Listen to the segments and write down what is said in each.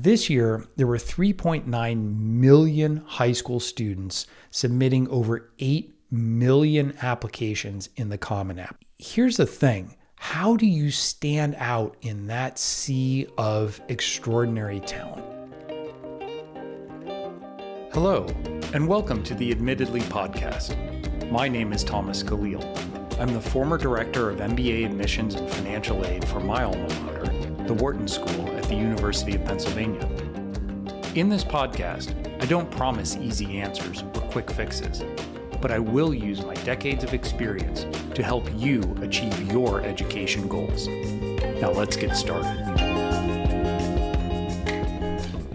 This year, there were 3.9 million high school students submitting over 8 million applications in the Common App. Here's the thing. How do you stand out in that sea of extraordinary talent? Hello, and welcome to the Admittedly podcast. My name is Thomas Caleel. I'm the former director of MBA admissions and financial aid for my alma mater, the Wharton School at the University of Pennsylvania. In this podcast, I don't promise easy answers or quick fixes, but I will use my decades of experience to help you achieve your education goals. Now let's get started.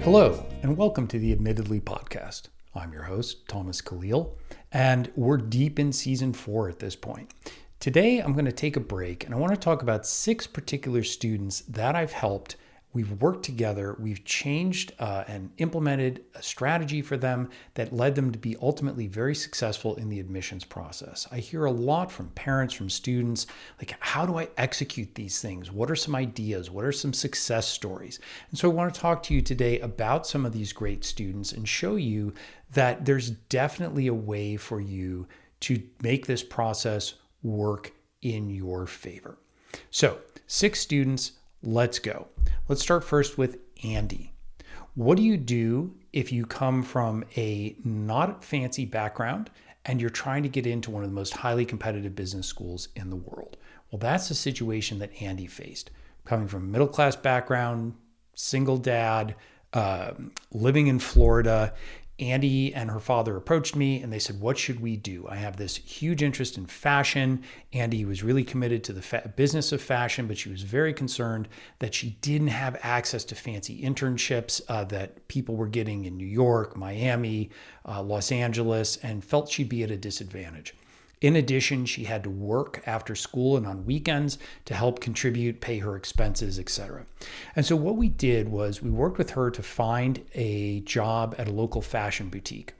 Hello, and welcome to the Admittedly podcast. I'm your host, Thomas Caleel, and we're deep in season 4 at this point. Today, I'm going to take a break, and I want to talk about 6 particular students that I've helped. We've worked together, we've changed and implemented a strategy for them that led them to be ultimately very successful in the admissions process. I hear a lot from parents, from students, like, how do I execute these things? What are some ideas? What are some success stories? And so I want to talk to you today about some of these great students and show you that there's definitely a way for you to make this process work in your favor. So 6 students, let's go. Let's start first with Andie. What do you do if you come from a not fancy background and you're trying to get into one of the most highly competitive business schools in the world? Well, that's the situation that Andie faced. Coming from a middle-class background, single dad, living in Florida, Andie and her father approached me and they said, what should we do? I have this huge interest in fashion. Andie was really committed to the business of fashion, but she was very concerned that she didn't have access to fancy internships that people were getting in New York, Miami, Los Angeles, and felt she'd be at a disadvantage. In addition, she had to work after school and on weekends to help contribute, pay her expenses, etc. And so what we did was we worked with her to find a job at a local fashion boutique.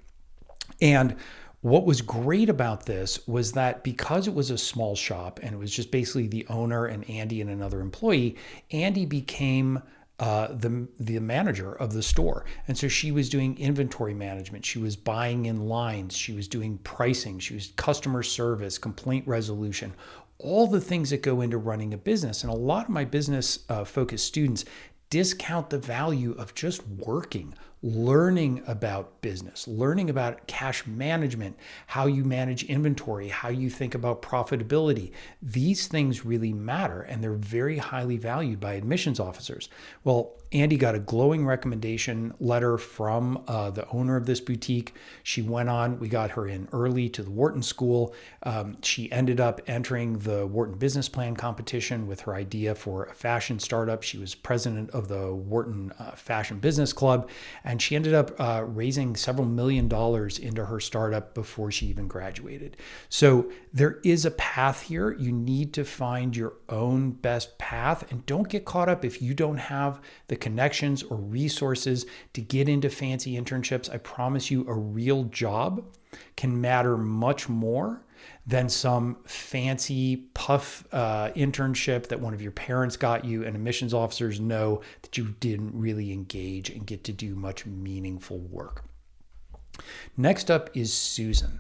And what was great about this was that because it was a small shop and it was just basically the owner and Andie and another employee, Andie became the manager of the store. And so she was doing inventory management. She was buying in lines. She was doing pricing. She was customer service, complaint resolution, all the things that go into running a business. And a lot of my business focused students discount the value of just working, learning about business, learning about cash management, how you manage inventory, how you think about profitability. These things really matter, and they're very highly valued by admissions officers. Well, Andie got a glowing recommendation letter from the owner of this boutique. She went on, we got her in early to the Wharton School. She ended up entering the Wharton Business Plan competition with her idea for a fashion startup. She was president of the Wharton Fashion Business Club, and she ended up raising several $1 million into her startup before she even graduated. So there is a path here. You need to find your own best path, and don't get caught up if you don't have the connections or resources to get into fancy internships. I promise you, a real job can matter much more than some fancy puff internship that one of your parents got you, and admissions officers know that you didn't really engage and get to do much meaningful work. Next up is Susan.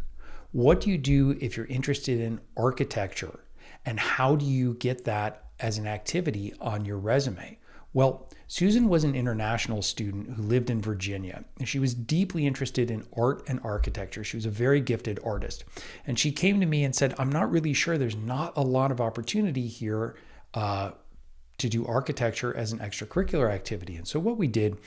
What do you do if you're interested in architecture, and how do you get that as an activity on your resume? Well, Susan was an international student who lived in Virginia, and she was deeply interested in art and architecture. She was a very gifted artist. And she came to me and said, I'm not really sure, there's not a lot of opportunity here to do architecture as an extracurricular activity. And so what we did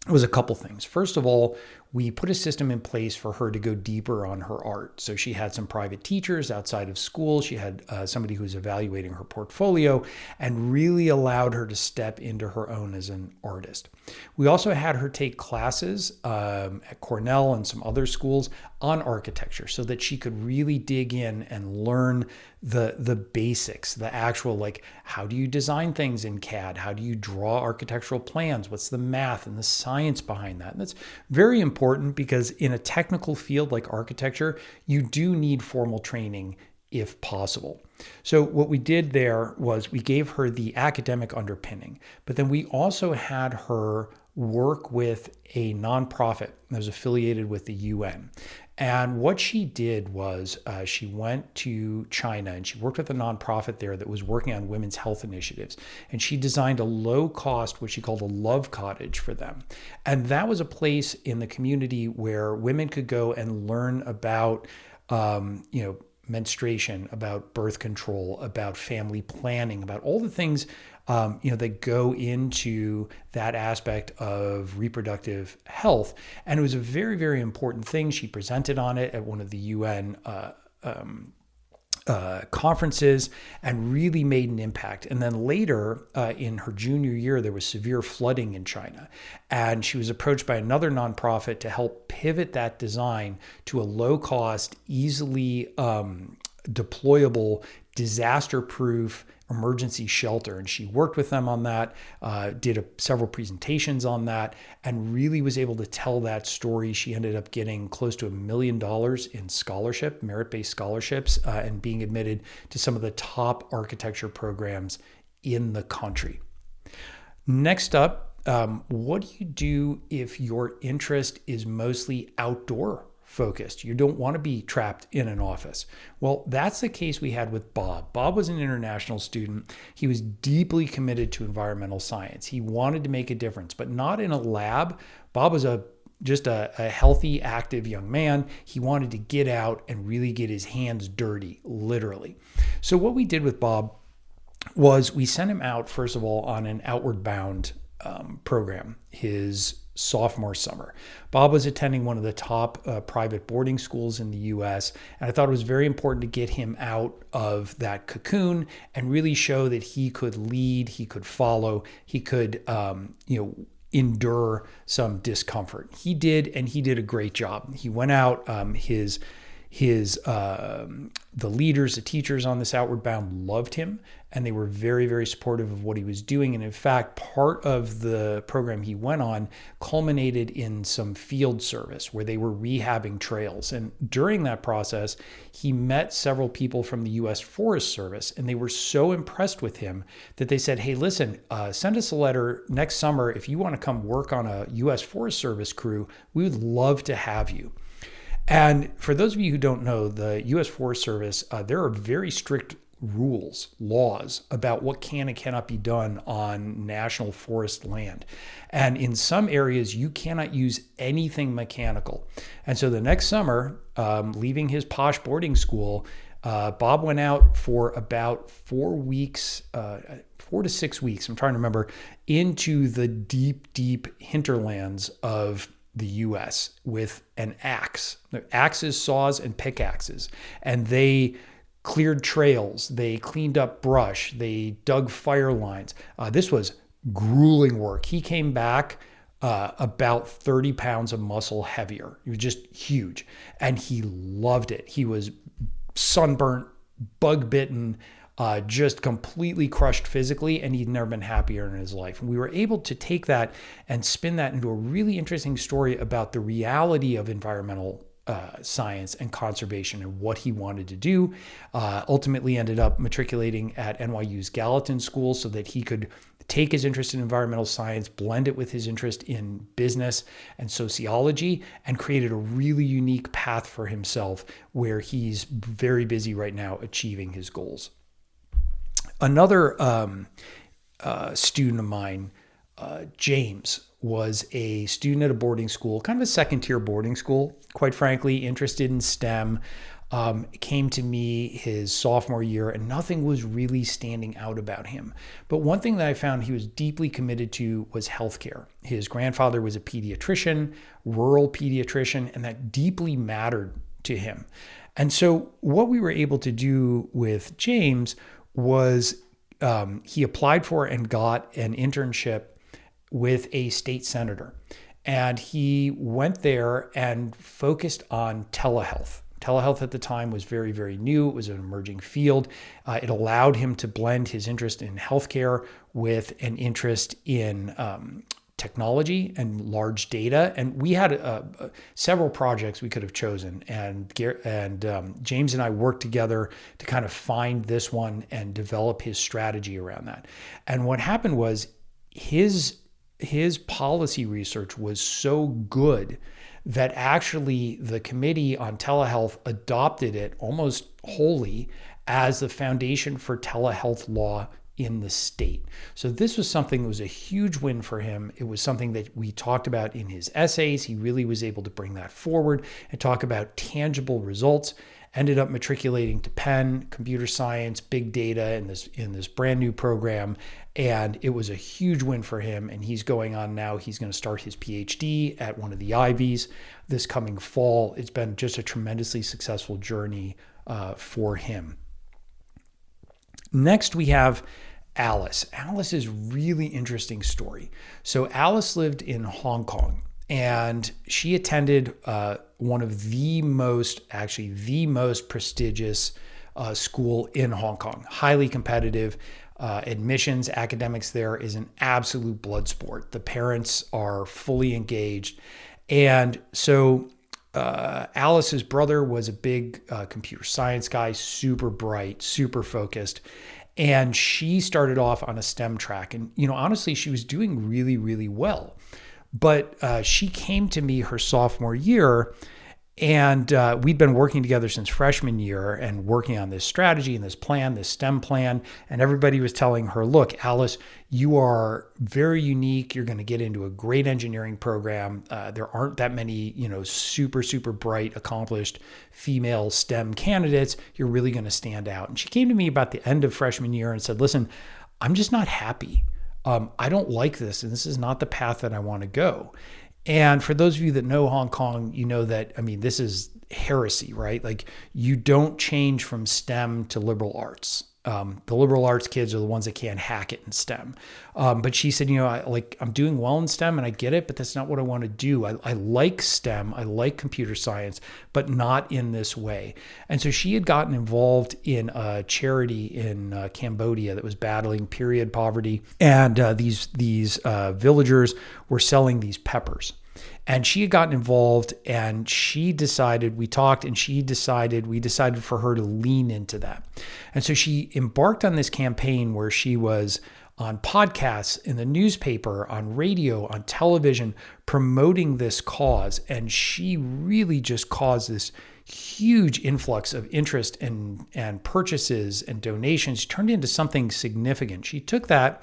was a couple things. First of all, we put a system in place for her to go deeper on her art. So she had some private teachers outside of school. She had somebody who was evaluating her portfolio and really allowed her to step into her own as an artist. We also had her take classes at Cornell and some other schools on architecture so that she could really dig in and learn the basics, the actual, like, how do you design things in CAD? How do you draw architectural plans? What's the math and the science behind that? And that's very important because in a technical field like architecture, you do need formal training if possible. So what we did there was we gave her the academic underpinning, but then we also had her work with a nonprofit that was affiliated with the UN. And what she did was she went to China and she worked with a nonprofit there that was working on women's health initiatives. And she designed a low cost, what she called a love cottage for them. And that was a place in the community where women could go and learn about, menstruation, about birth control, about family planning, about all the things that go into that aspect of reproductive health. And it was a very, very important thing. She presented on it at one of the UN conferences and really made an impact. And then later in her junior year, there was severe flooding in China. And she was approached by another nonprofit to help pivot that design to a low cost, easily deployable, disaster-proof emergency shelter. And she worked with them on that, did several presentations on that, and really was able to tell that story. She ended up getting close to $1 million in scholarship, merit-based scholarships, and being admitted to some of the top architecture programs in the country. Next up, what do you do if your interest is mostly outdoor focused? You don't want to be trapped in an office. Well, that's the case we had with Bob. Bob was an international student. He was deeply committed to environmental science. He wanted to make a difference, but not in a lab. Bob was just a healthy, active young man. He wanted to get out and really get his hands dirty, literally. So what we did with Bob was we sent him out, first of all, on an outward bound program, his sophomore summer. Bob was attending one of the top private boarding schools in the US, and I thought it was very important to get him out of that cocoon and really show that he could lead, he could follow, he could endure some discomfort. He did, and he did a great job. He went out, the leaders, the teachers on this Outward Bound loved him, and they were very, very supportive of what he was doing. And in fact, part of the program he went on culminated in some field service where they were rehabbing trails. And during that process, he met several people from the U.S. Forest Service, and they were so impressed with him that they said, hey, listen, send us a letter next summer. If you want to come work on a U.S. Forest Service crew, we would love to have you. And for those of you who don't know, the U.S. Forest Service, there are very strict rules, laws about what can and cannot be done on national forest land. And in some areas, you cannot use anything mechanical. And so the next summer, leaving his posh boarding school, Bob went out for about 4 weeks, 4 to 6 weeks, I'm trying to remember, into the deep, deep hinterlands of the U.S. with an axe. Axes, saws, and pickaxes. And they cleared trails. They cleaned up brush. They dug fire lines. This was grueling work. He came back about 30 pounds of muscle heavier. He was just huge. And he loved it. He was sunburnt, bug bitten, just completely crushed physically, and he'd never been happier in his life. And we were able to take that and spin that into a really interesting story about the reality of environmental science and conservation and what he wanted to do. Ultimately ended up matriculating at NYU's Gallatin School so that he could take his interest in environmental science, blend it with his interest in business and sociology, and created a really unique path for himself where he's very busy right now achieving his goals. Another student of mine, James, was a student at a boarding school, kind of a second-tier boarding school, quite frankly, interested in STEM, came to me his sophomore year, and nothing was really standing out about him. But one thing that I found he was deeply committed to was healthcare. His grandfather was a pediatrician, rural pediatrician, and that deeply mattered to him. And so what we were able to do with James was he applied for and got an internship with a state senator. And he went there and focused on telehealth. Telehealth at the time was very, very new. It was an emerging field. It allowed him to blend his interest in healthcare with an interest in technology and large data. And we had several projects we could have chosen. And James and I worked together to kind of find this one and develop his strategy around that. And what happened was his his policy research was so good that actually the Committee on Telehealth adopted it almost wholly as the foundation for telehealth law in the state. So this was something that was a huge win for him. It was something that we talked about in his essays. He really was able to bring that forward and talk about tangible results. Ended up matriculating to Penn, computer science, big data in this brand new program. And it was a huge win for him. And he's going on now. He's going to start his PhD at one of the Ivies this coming fall. It's been just a tremendously successful journey for him. Next, we have Alice. Alice is a really interesting story. So Alice lived in Hong Kong, and she attended one of the most prestigious school in Hong Kong. Highly competitive. Admissions, academics there is an absolute blood sport. The parents are fully engaged. And so Alice's brother was a big computer science guy, super bright, super focused. And she started off on a STEM track. And, honestly, she was doing really, really well. But she came to me her sophomore year, and we'd been working together since freshman year and working on this strategy and this plan, this STEM plan. And everybody was telling her, look, Alice, you are very unique. You're going to get into a great engineering program. There aren't that many, super, super bright, accomplished female STEM candidates. You're really going to stand out. And she came to me about the end of freshman year and said, listen, I'm just not happy. I don't like this, and this is not the path that I want to go. And for those of you that know Hong Kong, you know that, this is heresy, right? Like, you don't change from STEM to liberal arts. The liberal arts kids are the ones that can't hack it in STEM. But she said, I'm doing well in STEM and I get it, but that's not what I want to do. I like STEM. I like computer science, but not in this way. And so she had gotten involved in a charity in Cambodia that was battling period poverty. And these villagers were selling these peppers. And she had gotten involved, and we decided for her to lean into that. And so she embarked on this campaign where she was on podcasts, in the newspaper, on radio, on television, promoting this cause. And she really just caused this huge influx of interest and purchases and donations. She turned it into something significant. She took that,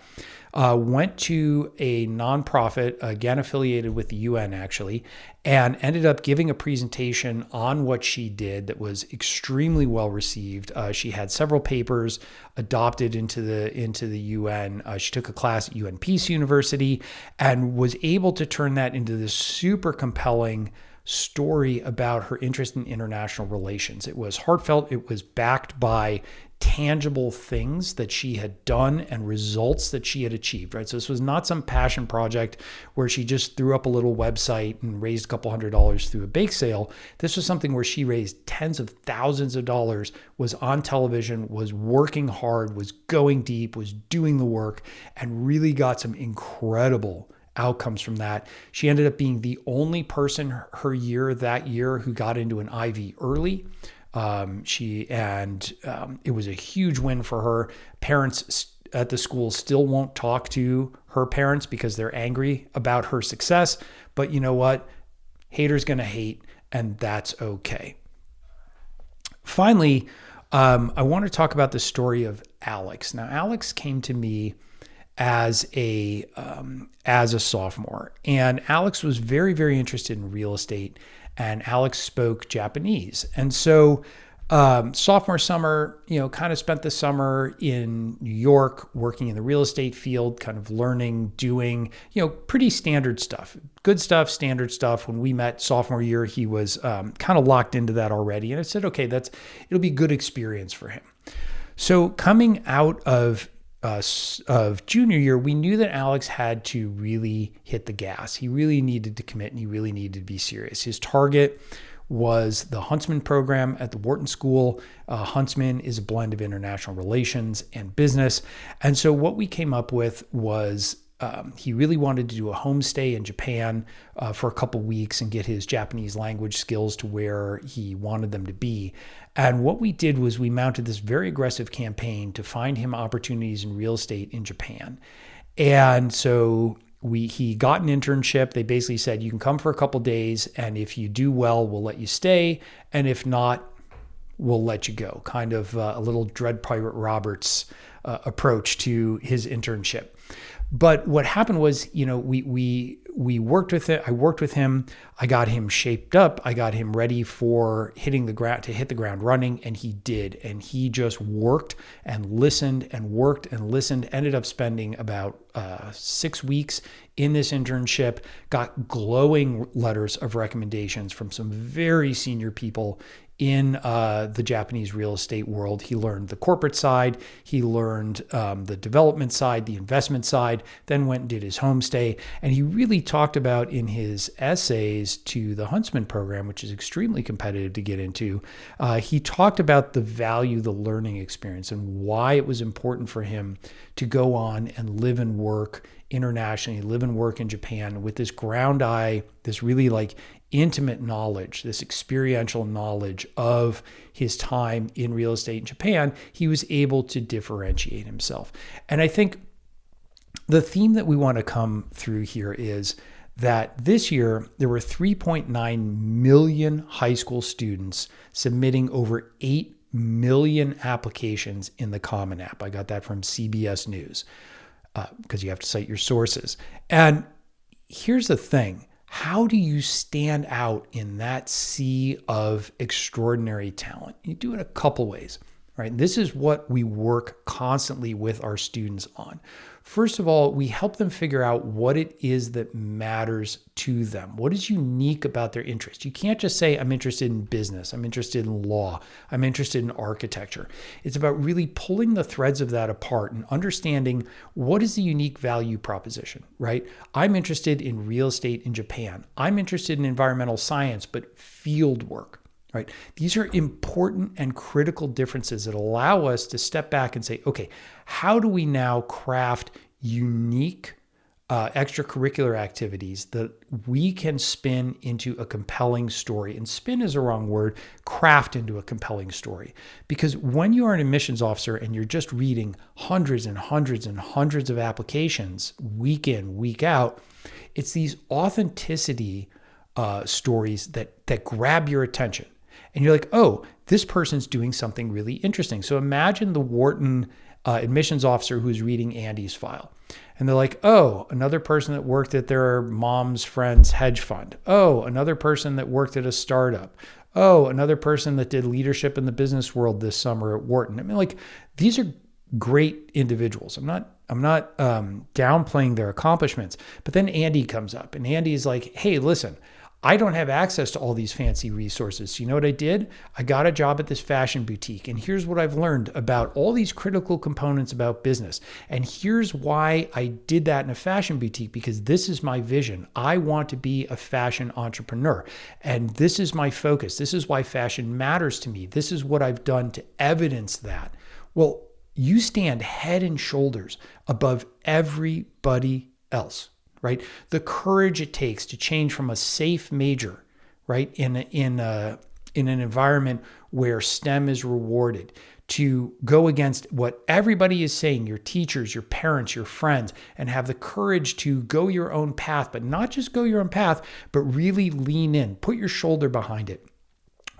went to a nonprofit, again affiliated with the UN actually, and ended up giving a presentation on what she did that was extremely well received. She had several papers adopted into the UN. She took a class at UN Peace University and was able to turn that into this super compelling story about her interest in international relations. It was heartfelt. It was backed by tangible things that she had done and results that she had achieved, right? So this was not some passion project where she just threw up a little website and raised a couple $100 through a bake sale. This was something where she raised tens of thousands of dollars, was on television, was working hard, was going deep, was doing the work, and really got some incredible outcomes from that. She ended up being the only person that year who got into an Ivy early. It was a huge win for her. Parents at the school still won't talk to her parents because they're angry about her success. But you know what? Haters gonna hate, and that's okay. Finally, I want to talk about the story of Alex. Now, Alex came to me as a sophomore, and Alex was very, very interested in real estate, and Alex spoke Japanese. And so sophomore summer, kind of spent the summer in New York working in the real estate field, kind of learning, doing, pretty standard stuff, good stuff, standard stuff. When we met sophomore year, he was kind of locked into that already. And I said, okay, it'll be a good experience for him. So coming out of junior year, we knew that Alex had to really hit the gas. He really needed to commit, and he really needed to be serious. His target was the Huntsman program at the Wharton School. Huntsman is a blend of international relations and business. And so what we came up with was he really wanted to do a homestay in Japan for a couple weeks and get his Japanese language skills to where he wanted them to be. And what we did was we mounted this very aggressive campaign to find him opportunities in real estate in Japan. And so he got an internship. They basically said, you can come for a couple days, and if you do well, we'll let you stay. And if not, we'll let you go. Kind of a little Dread Pirate Roberts approach to his internship. But what happened was, we worked with it. I worked with him. I got him shaped up. I got him ready for hit the ground running, and he did. And he just worked and listened and worked and listened. Ended up spending about 6 weeks in this internship. Got glowing letters of recommendations from some very senior people in the Japanese real estate world. He learned the corporate side, he learned the development side, the investment side, then went and did his homestay. And he really talked about in his essays to the Huntsman program, which is extremely competitive to get into, he talked about the value, the learning experience, and why it was important for him to go on and live and work internationally, live and work in Japan with this ground eye, this really like intimate knowledge, this experiential knowledge of his time in real estate in Japan. He was able to differentiate himself. And I think the theme that we want to come through here is that this year there were 3.9 million high school students submitting over 8 million applications in the Common App. I got that from CBS News because you have to cite your sources. And here's the thing. How do you stand out in that sea of extraordinary talent? You do it a couple ways, right? This is what we work constantly with our students on. First of all, we help them figure out what it is that matters to them. What is unique about their interest? You can't just say, I'm interested in business, I'm interested in law, I'm interested in architecture. It's about really pulling the threads of that apart and understanding what is the unique value proposition, right? I'm interested in real estate in Japan. I'm interested in environmental science, but field work. Right? These are important and critical differences that allow us to step back and say, okay, how do we now craft unique extracurricular activities that we can spin into a compelling story? And spin is a wrong word, craft into a compelling story. Because when you are an admissions officer and you're just reading hundreds and hundreds and hundreds of applications week in, week out, it's these authenticity stories that grab your attention. And you're like, oh, this person's doing something really interesting. So imagine the Wharton admissions officer who's reading Andie's file. And they're like, oh, another person that worked at their mom's friend's hedge fund. Oh, another person that worked at a startup. Oh, another person that did leadership in the business world this summer at Wharton. I mean, like, these are great individuals. I'm not downplaying their accomplishments. But then Andie comes up, and Andie is like, hey, listen, I don't have access to all these fancy resources. So you know what I did? I got a job at this fashion boutique. And here's what I've learned about all these critical components about business. And here's why I did that in a fashion boutique, because this is my vision. I want to be a fashion entrepreneur. And this is my focus. This is why fashion matters to me. This is what I've done to evidence that. Well, you stand head and shoulders above everybody else. Right? The courage it takes to change from a safe major, right, in an environment where STEM is rewarded, to go against what everybody is saying, your teachers, your parents, your friends, and have the courage to go your own path, but not just go your own path, but really lean in, put your shoulder behind it.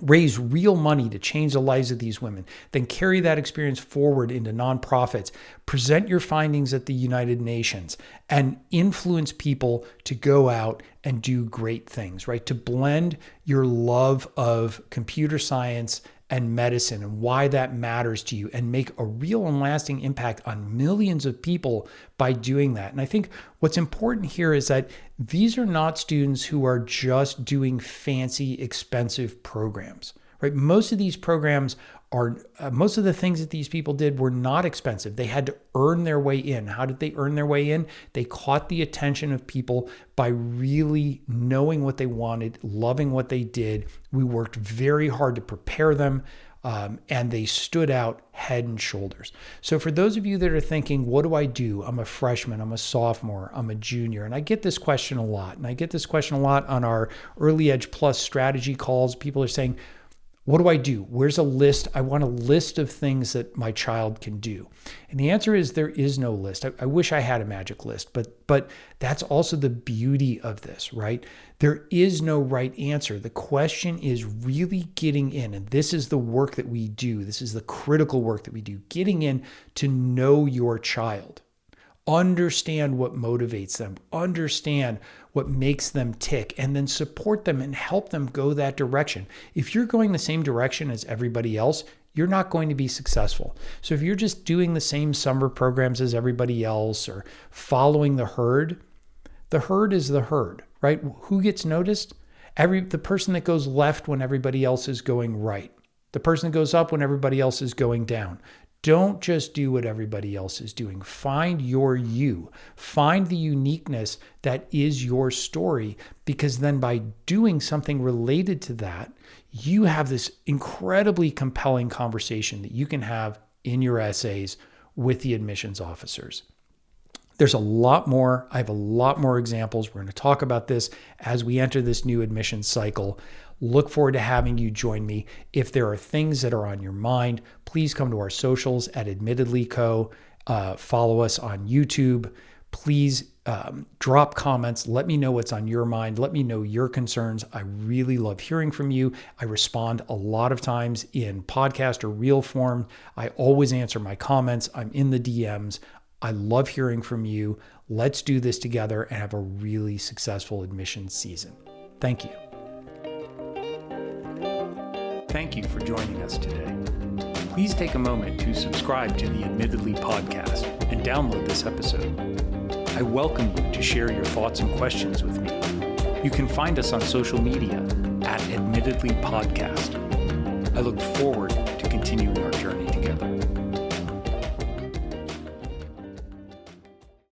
Raise real money to change the lives of these women, then carry that experience forward into nonprofits, present your findings at the United Nations, and influence people to go out and do great things, right? To blend your love of computer science and medicine and why that matters to you, and make a real and lasting impact on millions of people by doing that. And I think what's important here is that these are not students who are just doing fancy, expensive programs, right? Most of these programs are, most of the things that these people did were not expensive. They had to earn their way in. How did they earn their way in? They caught the attention of people by really knowing what they wanted, loving what they did. We worked very hard to prepare them, and they stood out head and shoulders. So for those of you that are thinking, what do I do? I'm a freshman, I'm a sophomore, I'm a junior. And I get this question a lot. And I get this question a lot on our Early Edge Plus strategy calls. People are saying, What do I do? Where's a list? I want a list of things that my child can do. And the answer is there is no list. I wish I had a magic list, but that's also the beauty of this, right? There is no right answer. The question is really getting in, and this is the work that we do. This is the critical work that we do, getting in to know your child. Understand what motivates them, understand what makes them tick, and then support them and help them go that direction. If you're going the same direction as everybody else, you're not going to be successful. So if you're just doing the same summer programs as everybody else or following the herd is the herd, right? Who gets noticed? The person that goes left when everybody else is going right. The person that goes up when everybody else is going down. Don't just do what everybody else is doing. Find your you. Find the uniqueness that is your story, because then by doing something related to that, you have this incredibly compelling conversation that you can have in your essays with the admissions officers. There's a lot more. I have a lot more examples. We're going to talk about this as we enter this new admissions cycle. Look forward to having you join me. If there are things that are on your mind, please come to our socials at AdmittedlyCo. Follow us on YouTube. Please drop comments. Let me know what's on your mind. Let me know your concerns. I really love hearing from you. I respond a lot of times in podcast or reel form. I always answer my comments. I'm in the DMs. I love hearing from you. Let's do this together and have a really successful admissions season. Thank you. Thank you for joining us today. Please take a moment to subscribe to the Admittedly podcast and download this episode. I welcome you to share your thoughts and questions with me. You can find us on social media at Admittedly Podcast. I look forward to continuing our